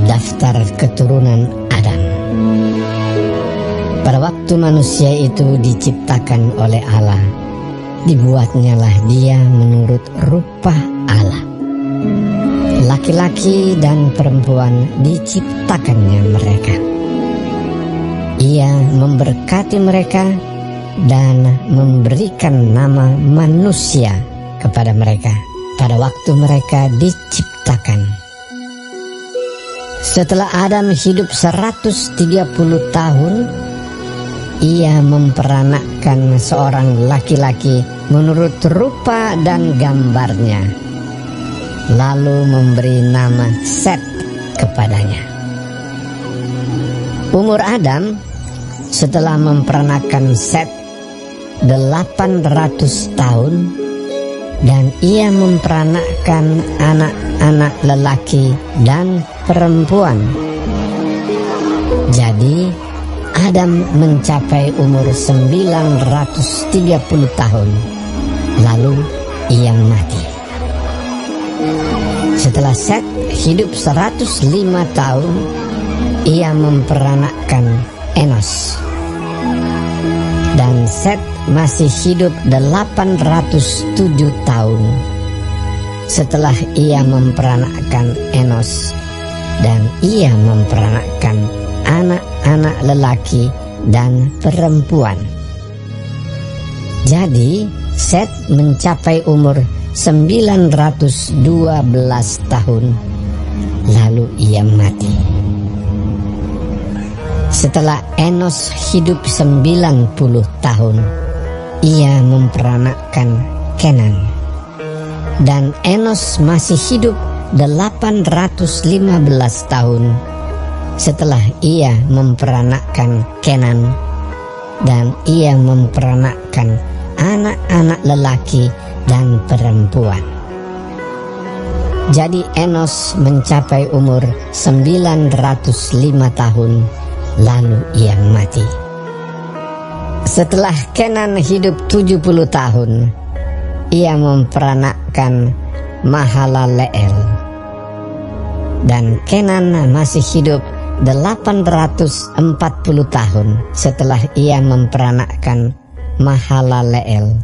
daftar keturunan Adam. Pada waktu manusia itu diciptakan oleh Allah, dibuatnyalah dia menurut rupa Allah. Laki-laki dan perempuan diciptakannya mereka. Ia memberkati mereka dan memberikan nama manusia kepada mereka pada waktu mereka diciptakan. Setelah Adam hidup 130 tahun, ia memperanakkan seorang laki-laki menurut rupa dan gambarnya, lalu memberi nama Set kepadanya. Umur Adam setelah memperanakkan Set 800 tahun, dan ia memperanakkan anak-anak lelaki dan perempuan. Jadi Adam mencapai umur 930 tahun, lalu ia mati. Setelah Set hidup 105 tahun, ia memperanakkan Enos. Dan Set masih hidup 807 tahun setelah ia memperanakkan Enos, dan ia memperanakkan anak-anak lelaki dan perempuan. Jadi Set mencapai umur 912 tahun, lalu ia mati. Setelah Enos hidup 90 tahun, ia memperanakkan Kenan. Dan Enos masih hidup 815 tahun setelah ia memperanakkan Kenan, dan ia memperanakkan anak-anak lelaki dan perempuan. Jadi Enos mencapai umur 905 tahun, lalu ia mati. Setelah Kenan hidup 70 tahun, ia memperanakkan Mahalaleel. Dan Kenan masih hidup 840 tahun setelah ia memperanakkan Mahalaleel,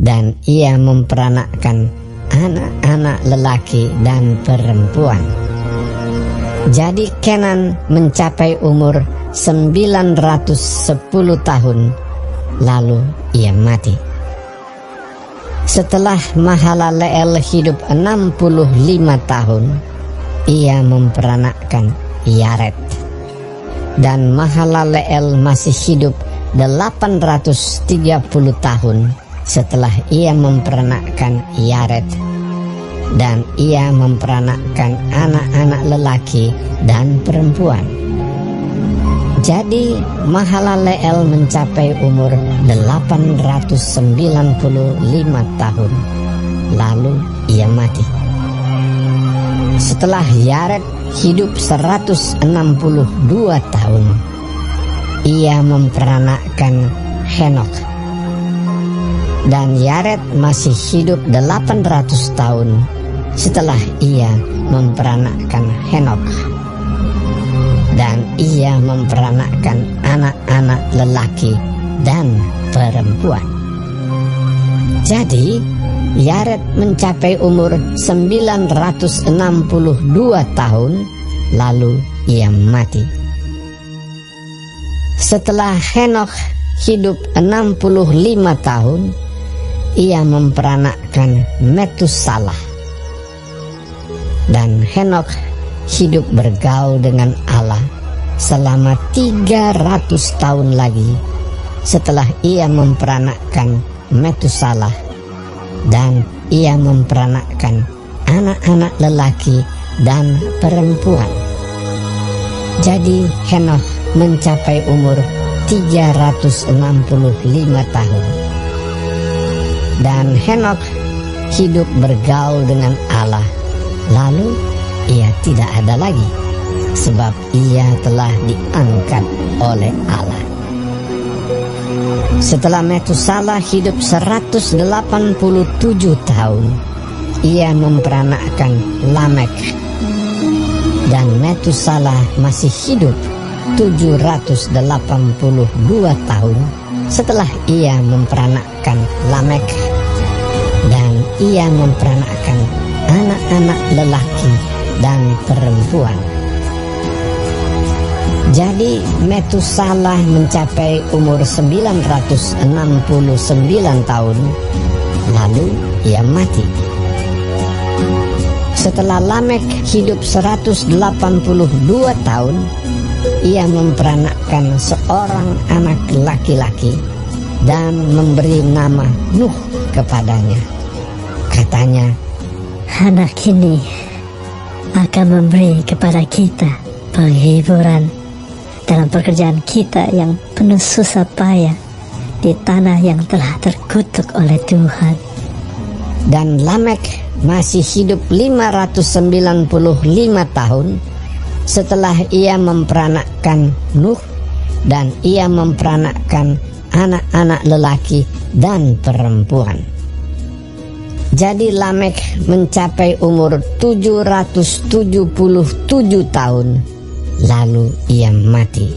dan ia memperanakkan anak-anak lelaki dan perempuan. Jadi Kenan mencapai umur 910 tahun, lalu ia mati. Setelah Mahalaleel hidup 65 tahun, ia memperanakkan Yared. Dan Mahalaleel masih hidup 830 tahun setelah ia memperanakkan Yared, dan ia memperanakkan anak-anak lelaki dan perempuan. Jadi Mahalaleel mencapai umur 895 tahun, lalu ia mati. Setelah Yared hidup 162 tahun, ia memperanakkan Henokh. Dan Yared masih hidup 800 tahun setelah ia memperanakkan Henokh, dan ia memperanakkan anak-anak lelaki dan perempuan. Jadi Yared mencapai umur 962 tahun, lalu ia mati. Setelah Henokh hidup 65 tahun, ia memperanakkan Metusalah. Dan Henokh hidup bergaul dengan Allah selama 300 tahun lagi setelah ia memperanakkan Metusalah, dan ia memperanakkan anak-anak lelaki dan perempuan. Jadi Henokh mencapai umur 365 tahun. Dan Henokh hidup bergaul dengan Allah, lalu ia tidak ada lagi, sebab ia telah diangkat oleh Allah. Setelah Metusalah hidup 187 tahun, ia memperanakkan Lamek. Dan Metusalah masih hidup 782 tahun setelah ia memperanakkan Lamek, dan ia memperanakkan anak-anak lelaki dan perempuan. Jadi Metusalah mencapai umur 969 tahun, lalu ia mati. Setelah Lamek hidup 182 tahun, ia memperanakkan seorang anak laki-laki dan memberi nama Nuh kepadanya. Katanya, anak ini akan memberi kepada kita penghiburan dalam pekerjaan kita yang penuh susah payah di tanah yang telah terkutuk oleh Tuhan. Dan Lamek masih hidup 595 tahun setelah ia memperanakkan Nuh, dan ia memperanakkan anak-anak lelaki dan perempuan. Jadi Lamek mencapai umur 777 tahun, lalu ia mati.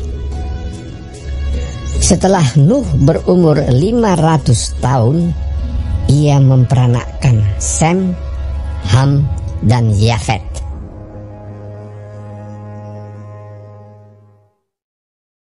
Setelah Nuh berumur 500 tahun, ia memperanakkan Sem, Ham, dan Yafet.